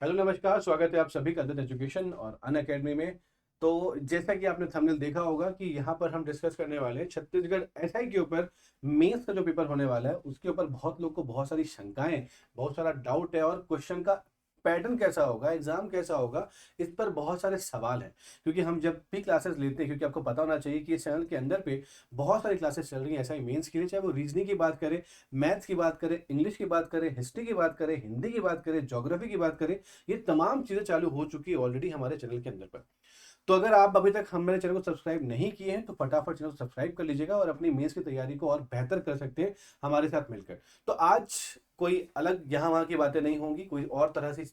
Hello नमस्कार, स्वागत है आप सभी का अदर एजुकेशन और अन अकेडमी में। तो जैसा कि आपने थंबनेल देखा होगा कि यहाँ पर हम डिस्कस करने वाले हैं छत्तीसगढ़ एसआई के ऊपर मेंस का जो पेपर होने वाला है उसके ऊपर बहुत लोग को बहुत सारी शंकाएं, बहुत सारा डाउट है और क्वेश्चन का पैटर्न कैसा होगा, एग्जाम कैसा होगा, इस पर बहुत सारे सवाल हैं। क्योंकि हम जब भी क्लासेस लेते हैं, क्योंकि आपको पता होना चाहिए कि इस चैनल के अंदर पे बहुत सारी क्लासेस चल रही हैं एसआई मेंस के लिए, चाहे वो रीजनिंग की बात करें, मैथ्स की बात करें, इंग्लिश की बात करें, हिस्ट्री की बात करें, हिंदी की बात करें, ज्योग्राफी की बात करें। ये तमाम चीजें चालू हो चुकी है ऑलरेडी हमारे चैनल के अंदर पर। तो अगर आप अभी तक हमारे चैनल को सब्सक्राइब नहीं किए हैं तो फटाफट चैनल को सब्सक्राइब कर लीजिएगा और अपनी मेंस की तैयारी को और बेहतर कर सकते हैं हमारे साथ मिलकर। तो आज कोई अलग यहाँ वहाँ की बातें नहीं होंगी, कोई और तरह से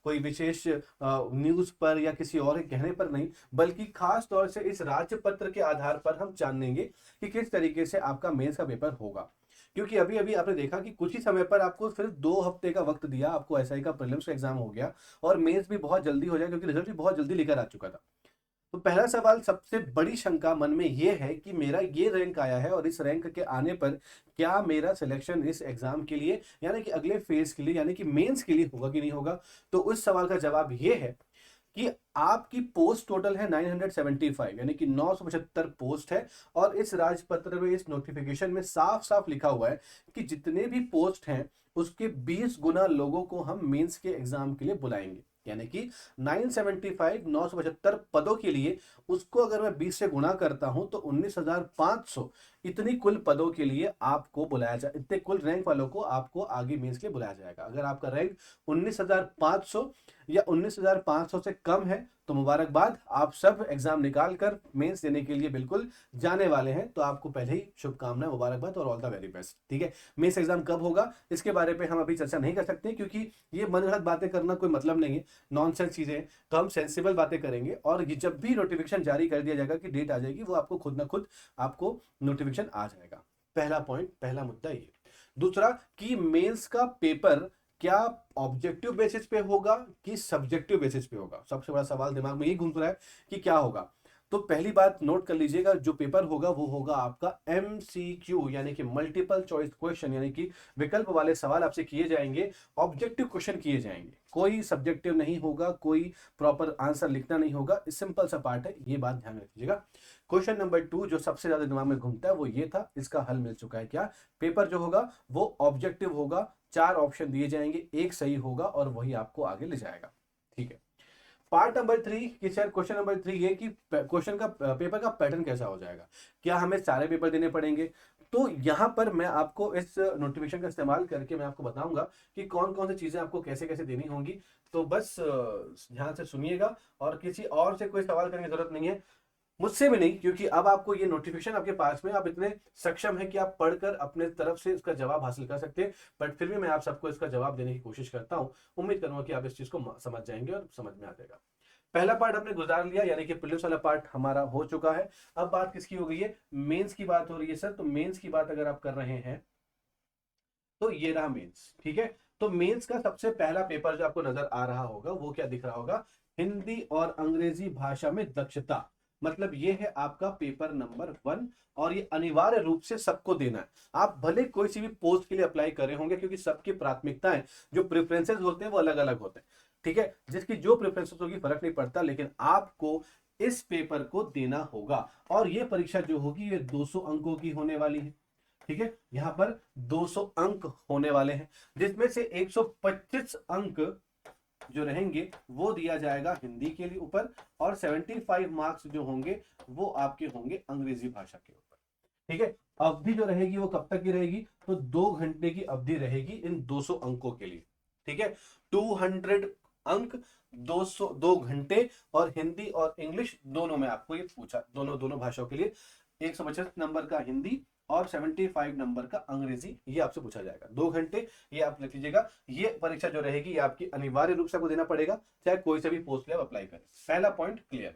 कोई विशेष न्यूज पर या किसी और के कहने पर नहीं, बल्कि खास तौर से इस राज्य पत्र के आधार पर हम जानेंगे कि किस तरीके से आपका मेंस का पेपर होगा। क्योंकि अभी अभी आपने देखा कि कुछ ही समय पर आपको सिर्फ 2 हफ्ते का वक्त दिया, आपको एसआई का प्रीलिम्स का एग्जाम हो गया और मेंस भी बहुत जल्दी हो जाए क्योंकि रिजल्ट भी बहुत जल्दी लेकर आ चुका था। तो पहला सवाल, सबसे बड़ी शंका मन में यह है कि मेरा ये रैंक आया है और इस रैंक के आने पर क्या मेरा सिलेक्शन इस एग्जाम के लिए यानी कि अगले फेज के लिए यानी कि मेंस के लिए होगा कि नहीं होगा। तो उस सवाल का जवाब यह है कि आपकी पोस्ट टोटल है 975 यानी कि 975 पोस्ट है। और इस राजपत्र में, इस नोटिफिकेशन में साफ साफ लिखा हुआ है कि जितने भी पोस्ट हैं उसके 20 गुना लोगों को हम मेंस के एग्जाम के लिए बुलाएंगे। यानी कि 975 975 पदों के लिए उसको अगर मैं 20 से गुणा करता हूं तो 19,500 इतनी कुल पदों के लिए आपको बुलाया जाए, इतने कुल रैंक वालों को आपको आगे मेंस के लिए बुलाया जाएगा। अगर आपका रैंक 19,500 या 19,500 से कम है तो मुबारकबाद, आप सब एग्जाम निकाल कर मेंस देने के लिए बिल्कुल जाने वाले हैं। तो आपको पहले ही शुभकामनाएं, मुबारकबाद और ऑल द वेरी बेस्ट। ठीक है, मेंस एग्जाम कब होगा इसके बारे में हम अभी चर्चा नहीं कर सकते क्योंकि ये मन गढ़ंत बातें करना कोई मतलब नहीं है, नॉनसेंस चीजें हैं। तो हम सेंसिबल बातें करेंगे और ये जब भी नोटिफिकेशन जारी कर दिया जाएगा कि डेट आ जाएगी, वो आपको खुद ना खुद आपको नोटिफिकेशन आ जाएगा। पहला पॉइंट, पहला मुद्दा ये। दूसरा कि मेंस का पेपर क्या ऑब्जेक्टिव बेसिस पे होगा कि सब्जेक्टिव बेसिस पे होगा। सबसे बड़ा सवाल दिमाग में ये घूम रहा है कि क्या होगा। तो पहली बात नोट कर लीजिएगा, जो पेपर होगा वो होगा आपका एमसीक्यू यानी कि मल्टीपल चॉइस क्वेश्चन, यानी कि विकल्प वाले सवाल आपसे किए जाएंगे, ऑब्जेक्टिव क्वेश्चन किए जाएंगे, कोई सब्जेक्टिव नहीं होगा, कोई प्रॉपर आंसर लिखना नहीं होगा। सिंपल सा पार्ट है, ये बात ध्यान रखिएगा। क्वेश्चन नंबर 2 जो सबसे ज्यादा दिमाग में घूमता है वो ये था, इसका हल मिल चुका है। क्या पेपर जो होगा वो ऑब्जेक्टिव होगा, 4 ऑप्शन दिए जाएंगे, एक सही होगा और वही आपको आगे ले जाएगा। ठीक है। पार्ट नंबर 3 कि सर, क्वेश्चन नंबर 3 ये कि क्वेश्चन का पेपर का पैटर्न कैसा हो जाएगा, क्या हमें सारे पेपर देने पड़ेंगे। तो यहां पर मैं आपको इस नोटिफिकेशन का इस्तेमाल करके मैं आपको बताऊंगा कि कौन कौन सी चीजें आपको कैसे कैसे देनी होंगी। तो बस ध्यान से सुनिएगा और किसी और से कोई सवाल करने की जरूरत नहीं है, मुझसे भी नहीं, क्योंकि अब आपको ये नोटिफिकेशन आपके पास में, आप इतने सक्षम है कि आप पढ़कर अपने तरफ से इसका जवाब हासिल कर सकते हैं। बट फिर भी मैं आप सबको इसका जवाब देने की कोशिश करता हूं। उम्मीद करूंगा कि आप इस चीज को समझ जाएंगे और समझ में आ जाएगा। पहला पार्ट हमने गुजार लिया यानी कि प्रीलिम्स वाला पार्ट हमारा हो चुका है। अब बात किसकी हो गई है, मेंस की बात हो रही है। सर तो मेंस की बात अगर आप कर रहे हैं तो ये रहा मेंस। ठीक है, तो मेंस का सबसे पहला पेपर जो आपको नजर आ रहा होगा वो क्या दिख रहा होगा, हिंदी और अंग्रेजी भाषा में दक्षता। मतलब ये है आपका पेपर नंबर 1 और ये अनिवार्य रूप से सबको देना है। आप भले कोई सी भी पोस्ट के लिए अप्लाई करे होंगे क्योंकि सबकी प्राथमिकताएं, जो प्रेफरेंसेस होते हैं वो अलग अलग होते हैं। ठीक है, जिसकी जो प्रेफरेंसेस होगी फर्क नहीं पड़ता, लेकिन आपको इस पेपर को देना होगा। और ये परीक्षा जो होगी ये 200 अंकों की होने वाली है। ठीक है, यहां पर 200 अंक होने वाले हैं, जिसमें से 125 अंक जो रहेंगे वो दिया जाएगा हिंदी के लिए ऊपर, और 75 मार्क्स जो होंगे वो आपके होंगे अंग्रेजी भाषा के ऊपर। ठीक है, अवधि जो रहेगी वो कब तक की रहेगी, तो 2 घंटे की अवधि रहेगी इन 200 अंकों के लिए। ठीक है, 200 अंक, 2 घंटे, और हिंदी और इंग्लिश दोनों में आपको ये पूछा, दोनों दोनों भाषाओं के लिए 125 नंबर का हिंदी और 75 नंबर का अंग्रेजी ये आपसे पूछा जाएगा। 2 घंटे, ये आप लिख लीजिएगा। ये परीक्षा जो रहेगी ये आपकी अनिवार्य रूप से आपको देना पड़ेगा, चाहे कोई से भी पोस्ट ले आप अप्लाई करें। पहला पॉइंट क्लियर।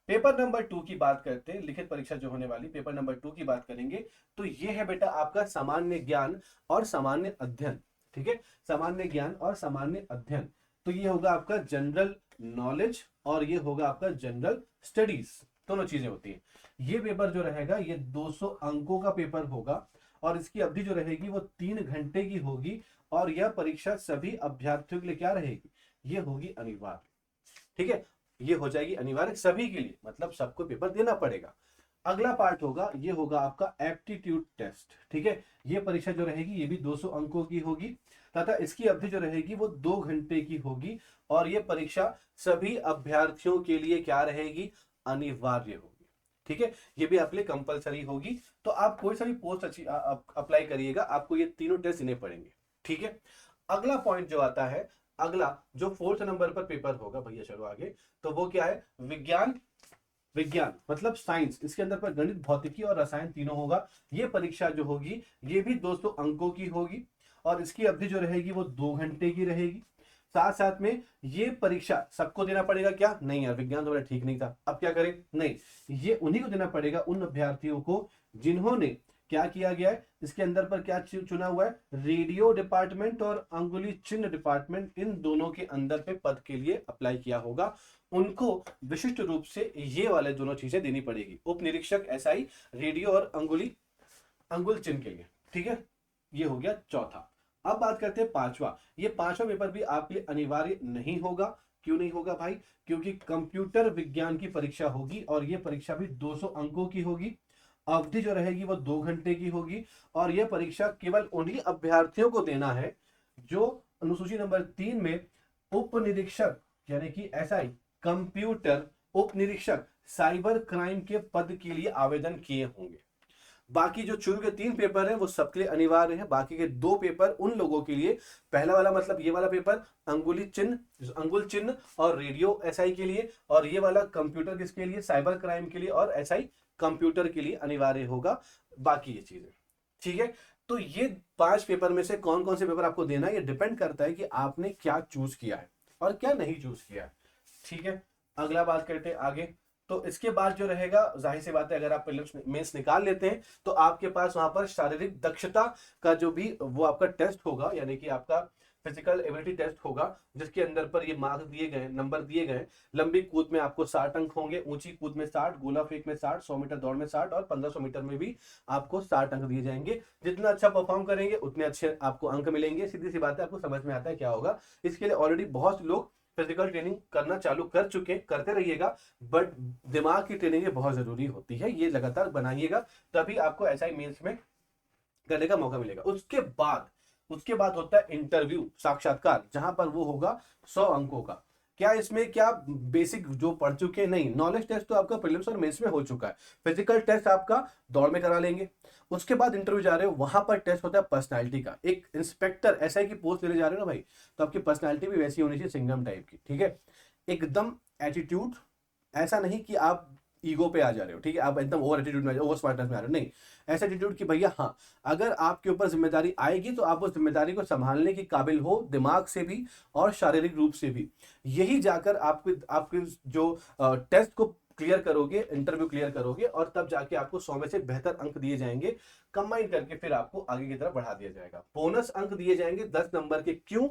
पेपर नंबर 2 की बात करते हैं, लिखित परीक्षा जो होने वाली, पेपर नंबर 2 की बात करेंगे तो ये है बेटा आपका सामान्य ज्ञान और सामान्य अध्ययन। ठीक है, सामान्य ज्ञान और सामान्य अध्ययन। तो ये होगा आपका जनरल नॉलेज और ये होगा आपका जनरल स्टडीज, दोनों चीजें होती हैं। ये पेपर जो रहेगा ये 200 अंकों का पेपर होगा और इसकी अवधि जो रहेगी वो 3 घंटे की होगी। और यह परीक्षा सभी अभ्यर्थियों के लिए क्या रहेगी, ये होगी अनिवार्य, ठीक है, ये हो जाएगी अनिवार्य सभी के लिए, मतलब सबको पेपर देना पड़ेगा। अगला पार्ट होगा, ये होगा आपका एप्टीट्यूड टेस्ट, ठीक है। ये परीक्षा जो रहेगी ये भी 200 अंकों की होगी तथा इसकी अवधि जो रहेगी वो 2 घंटे की होगी और ये परीक्षा सभी अभ्यर्थियों के लिए क्या रहेगी, अनिवार्य होगी, ठीक है। ये भी आपके लिए कंपलसरी होगी। तो आप कोई सा भी पोस्ट अप्लाई करिएगा, आपको ये तीनों टेस्ट देने पड़ेंगे, ठीक है। अगला पॉइंट जो आता है, अगला जो 4th नंबर पर पेपर होगा, भैया चलो आगे, तो वो क्या है, विज्ञान, विज्ञान मतलब साइंस, इसके अंदर पर गणित, भौतिकी और रसायन तीनों होगा। ये परीक्षा जो होगी ये भी 200 अंकों की होगी और इसकी अवधि जो रहेगी वो 2 घंटे की रहेगी। साथ साथ में ये परीक्षा सबको देना पड़ेगा क्या, नहीं यार विज्ञान तो मेरा ठीक नहीं था, अब क्या करें, नहीं, ये उन्हीं को देना पड़ेगा, उन अभ्यर्थियों को जिन्होंने क्या किया गया है, इसके अंदर पर क्या चुना हुआ है, रेडियो डिपार्टमेंट और अंगुली चिन्ह डिपार्टमेंट, इन दोनों के अंदर पे पद के लिए अप्लाई किया होगा, उनको विशिष्ट रूप से ये वाले दोनों चीजें देनी पड़ेगी, उप निरीक्षक एसआई, रेडियो और अंगुल चिन्ह के लिए, ठीक है। ये हो गया चौथा। अब बात करते हैं पांचवा। ये पांचवा पेपर भी आपके लिए अनिवार्य नहीं होगा। क्यों नहीं होगा भाई, क्योंकि कंप्यूटर विज्ञान की परीक्षा होगी और ये परीक्षा भी 200 अंकों की होगी, अवधि जो रहेगी वो 2 घंटे की होगी और यह परीक्षा केवल उन्हीं अभ्यर्थियों को देना है जो अनुसूची नंबर 3 में उप निरीक्षक यानी कि एसआई कंप्यूटर, उप निरीक्षक साइबर क्राइम के पद के लिए आवेदन किए होंगे। बाकी जो शुरू के 3 पेपर हैं वो सबके लिए अनिवार्य है, बाकी के 2 पेपर उन लोगों के लिए, पहला वाला मतलब ये वाला पेपर अंगुल चिन्ह और रेडियो एसआई के लिए, और ये वाला कंप्यूटर किसके लिए, साइबर क्राइम के लिए और एसआई कंप्यूटर के लिए अनिवार्य होगा, बाकी ये चीजें, ठीक है। तो ये 5 पेपर में से कौन कौन से पेपर आपको देना है, ये डिपेंड करता है कि आपने क्या चूज किया है और क्या नहीं चूज किया है, ठीक है। अगला बात करते हैं आगे। तो इसके बाद जो रहेगा, जाहिर सी बात है अगर आप प्रीलिम्स मेंस निकाल लेते हैं तो आपके पास वहां पर शारीरिक दक्षता का जो भी वो आपका टेस्ट होगा, यानी कि आपका फिजिकल एबिलिटी टेस्ट होगा, जिसके अंदर पर ये मार्क्स दिए गए, नंबर दिए गए। लंबी कूद में आपको 60 अंक होंगे, ऊंची कूद में 60, गोला फेंक में 60, 100 मीटर दौड़ में 60 और 1500 मीटर में भी आपको 60 अंक दिए जाएंगे। जितना अच्छा परफॉर्म करेंगे उतने अच्छे आपको अंक मिलेंगे। सीधी सी बात है, आपको समझ में आता है क्या होगा। इसके लिए ऑलरेडी बहुत से लोग फिजिकल ट्रेनिंग करना चालू कर चुके, करते रहिएगा, बट दिमाग की ट्रेनिंग बहुत जरूरी होती है, ये लगातार बनाइएगा, तभी आपको एसआई मेंस में करने का मौका मिलेगा। उसके बाद होता है इंटरव्यू, साक्षात्कार, जहां पर वो होगा 100 अंकों का। क्या इसमें क्या बेसिक जो पढ़ चुके, नहीं, नॉलेज टेस्ट तो आपका प्रीलिम्स और मेंस में हो चुका है, फिजिकल टेस्ट आपका दौड़ में करा लेंगे। उसके बाद इंटरव्यू जा रहे हो, वहां पर टेस्ट होता है पर्सनालिटी का। एक इंस्पेक्टर एसआई की पोस्ट लेने जा रहे हो ना भाई, तो आपकी पर्सनालिटी भी वैसी होनी चाहिए, सिंघम टाइप की, ठीक है। एकदम एटीट्यूड, ऐसा नहीं कि आप ईगो पे आ जा रहे हो, ठीक है, आप एकदम ओवर एटीट्यूड में, ओवर स्मार्टनेस में आ रहे हो, नहीं, ऐसा एटीट्यूड कि भैया हाँ, अगर आपके ऊपर जिम्मेदारी आएगी तो आप उस जिम्मेदारी को संभालने के काबिल हो, दिमाग से भी और शारीरिक रूप से भी। यही जाकर आपके आपके जो टेस्ट को क्लियर करोगे, इंटरव्यू क्लियर करोगे, और तब जाके आपको 100 में से बेहतर अंक दिए जाएंगे, कंबाइन करके फिर आपको आगे की तरफ बढ़ा दिया जाएगा। बोनस अंक दिए जाएंगे 10 नंबर के। क्यों,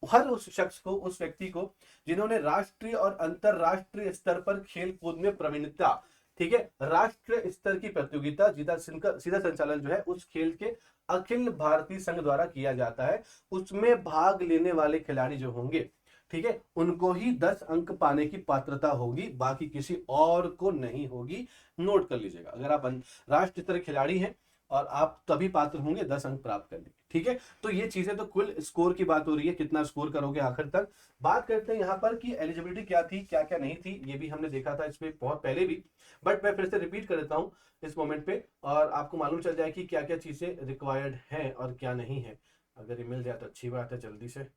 हर उस शख्स को, उस व्यक्ति को जिन्होंने राष्ट्रीय और अंतरराष्ट्रीय स्तर पर खेल कूद में प्रवीणता, ठीक है, राष्ट्रीय स्तर की प्रतियोगिता सीधा संचालन जो है उस खेल के अखिल भारतीय संघ द्वारा किया जाता है, उसमें भाग लेने वाले खिलाड़ी जो होंगे, ठीक है, उनको ही 10 अंक पाने की पात्रता होगी, बाकी किसी और को नहीं होगी। नोट कर लीजिएगा, अगर आप राष्ट्रीय स्तर खिलाड़ी हैं और आप तभी पात्र होंगे 10 अंक प्राप्त करने के, ठीक है। तो ये चीजें, तो कुल स्कोर की बात हो रही है, कितना स्कोर करोगे आखिर तक। बात करते हैं यहाँ पर कि एलिजिबिलिटी क्या थी, क्या क्या नहीं थी, ये भी हमने देखा था इसमें बहुत पहले भी, बट मैं फिर से रिपीट कर देता हूँ इस मोमेंट पे, और आपको मालूम चल जाए कि क्या क्या चीजें रिक्वायर्ड है और क्या नहीं है। अगर ये मिल जाए तो अच्छी बात है, जल्दी से,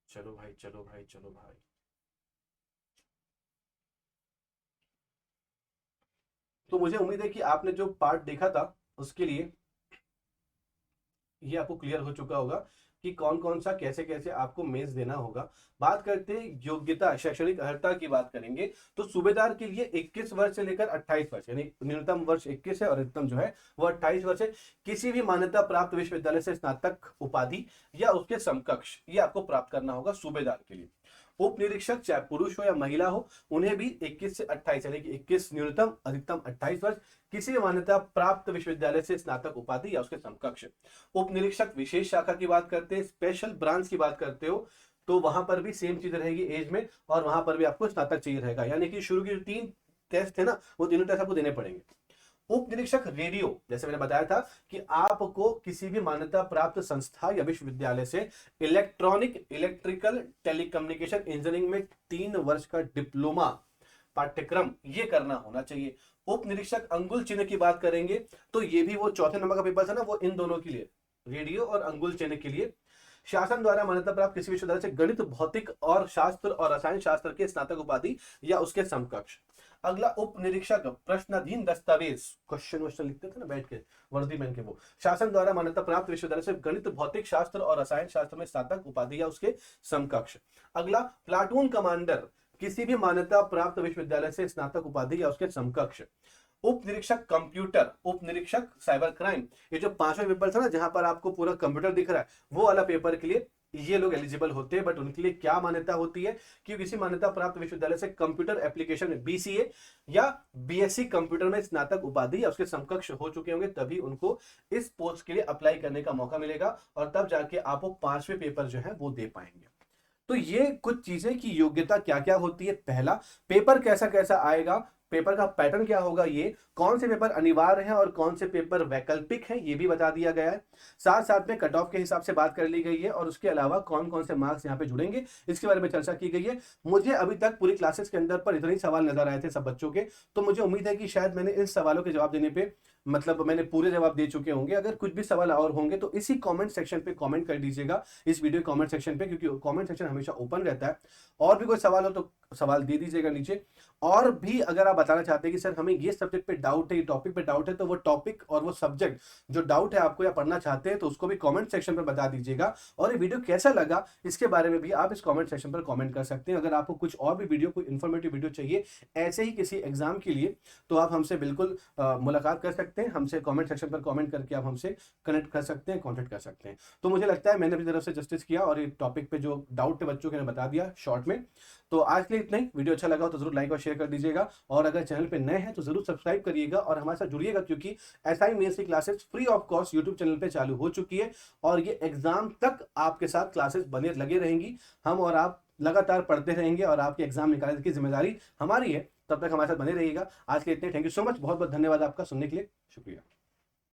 चलो भाई चलो भाई चलो भाई। तो मुझे उम्मीद है कि आपने जो पार्ट देखा था उसके लिए ये आपको क्लियर हो चुका होगा कि कौन कौन सा कैसे कैसे आपको मेंस देना होगा। बात करते हैं योग्यता, शैक्षणिक अर्हता की बात करेंगे, तो सूबेदार के लिए 21 वर्ष से लेकर 28 वर्ष, यानी न्यूनतम वर्ष 21 है और अधिकतम जो है वो 28 वर्ष है। किसी भी मान्यता प्राप्त विश्वविद्यालय से स्नातक उपाधि या उसके समकक्ष ये आपको प्राप्त करना होगा सूबेदार के लिए। उप निरीक्षक चाहे पुरुष हो या महिला हो, उन्हें भी 21 से 28, यानी कि 21 न्यूनतम, अधिकतम 28 वर्ष, किसी भी मान्यता प्राप्त विश्वविद्यालय से स्नातक उपाधि या उसके समकक्ष। उप निरीक्षक विशेष शाखा की बात करते हैं, स्पेशल ब्रांच की बात करते हो, तो वहां पर भी सेम चीज रहेगी एज में, और वहां पर भी आपको स्नातक चाहिए रहेगा, यानी कि शुरू के जो 3 टेस्ट थे ना, वो तीनों टेस्ट आपको देने पड़ेंगे। उप निरीक्षक रेडियो, जैसे मैंने बताया था कि आपको किसी भी मान्यता प्राप्त संस्था या विश्वविद्यालय से इलेक्ट्रॉनिक इलेक्ट्रिकल टेलीकम्युनिकेशन इंजीनियरिंग में 3 वर्ष का डिप्लोमा पाठ्यक्रम ये करना होना चाहिए। उप निरीक्षक अंगुल चिन्ह की बात करेंगे तो ये भी वो चौथे नंबर का पेपर था ना, वो इन दोनों के लिए, रेडियो और अंगुल चिन्ह के लिए। शासन द्वारा मान्यता प्राप्त किसी विश्वविद्यालय से गणित भौतिक और शास्त्र और रसायन शास्त्र के स्नातक उपाधि या उसके समकक्ष। अगला उप निरीक्षक प्रश्नाधीन दस्तावेज, क्वेश्चन लिखते थे ना बैठ के वर्दी पहन के, वो शासन द्वारा मान्यता प्राप्त विश्वविद्यालय से गणित भौतिक शास्त्र और रसायन शास्त्र में स्नातक उपाधि या उसके समकक्ष। अगला प्लाटून कमांडर, किसी भी मान्यता प्राप्त विश्वविद्यालय से स्नातक उपाधि या उसके समकक्ष। उप निरीक्षक कंप्यूटर, उप निरीक्षक साइबर क्राइम, ये जो 5वां पेपर था ना जहां पर आपको पूरा कंप्यूटर दिख रहा है, वो वाला पेपर के लिए ये लोग एलिजिबल होते हैं। बट उनके लिए क्या मान्यता होती है कि किसी मान्यता प्राप्त विश्वविद्यालय से कंप्यूटर एप्लीकेशन में बीसीए या बीएससी कंप्यूटर में स्नातक उपाधि या उसके समकक्ष हो चुके होंगे, तभी उनको इस पोस्ट के लिए अप्लाई करने का मौका मिलेगा, और तब जाके आप वो 5वें पेपर जो है वो दे पाएंगे। तो ये कुछ चीजें की योग्यता क्या क्या होती है। पहला, पेपर कैसा कैसा आएगा, पेपर का पैटर्न क्या होगा, ये कौन से पेपर अनिवार्य हैं और कौन से पेपर वैकल्पिक हैं ये भी बता दिया गया है। साथ साथ में कट ऑफ के हिसाब से बात कर ली गई है, और उसके अलावा कौन कौन से मार्क्स यहाँ पे जुड़ेंगे इसके बारे में चर्चा की गई है। मुझे अभी तक पूरी क्लासेस के अंदर पर इतने ही सवाल नजर आए थे सब बच्चों के, तो मुझे उम्मीद है कि शायद मैंने इन सवालों के जवाब देने पे मतलब मैंने पूरे जवाब दे चुके होंगे। अगर कुछ भी सवाल और होंगे तो इसी कमेंट सेक्शन पे कमेंट कर दीजिएगा, इस वीडियो कमेंट सेक्शन पे, क्योंकि कमेंट सेक्शन हमेशा ओपन रहता है। और भी कोई सवाल हो तो सवाल दे दीजिएगा नीचे। और भी अगर आप बताना चाहते हैं कि सर हमें ये सब्जेक्ट पे डाउट है, ये टॉपिक पे डाउट है, तो वो टॉपिक और वो सब्जेक्ट जो डाउट है आपको या पढ़ना चाहते हैं तो उसको भी कमेंट सेक्शन पर बता दीजिएगा। और ये वीडियो कैसा लगा इसके बारे में भी आप इस कमेंट सेक्शन पर कमेंट कर सकते हैं। अगर आपको कुछ और भी वीडियो, कोई इन्फॉर्मेटिव वीडियो चाहिए ऐसे ही किसी एग्जाम के लिए, तो आप हमसे बिल्कुल मुलाकात कर सकते हैं। हमसे कमेंट सेक्शन पर कमेंट करके आप हमसे कनेक्ट कर सकते हैं, कॉन्टेक्ट कर सकते हैं। तो मुझे लगता है मैंने अपनी तरफ से जस्टिस किया और ये टॉपिक पे जो डाउट थे बच्चों के मैंने बता दिया शॉर्ट में। तो आज के लिए इतना ही। वीडियो अच्छा लगा हो तो जरूर लाइक और शेयर कर दीजिएगा, और अगर चैनल पे नए हैं तो जरूर सब्सक्राइब करिएगा और हमारे साथ जुड़िएगा, क्योंकि एसआई मेंस की classes free of cost YouTube channel पे चालू हो चुकी है, और ये एग्जाम तक आपके साथ क्लासेस बने लगे रहेंगी। हम और आप लगातार पढ़ते रहेंगे और आपके एग्जाम निकालने की जिम्मेदारी हमारी है। तब तक हमारे साथ बने रहिएगा। आज के लिए इतने, थैंक यू सो मच, बहुत बहुत धन्यवाद आपका सुनने के लिए, शुक्रिया।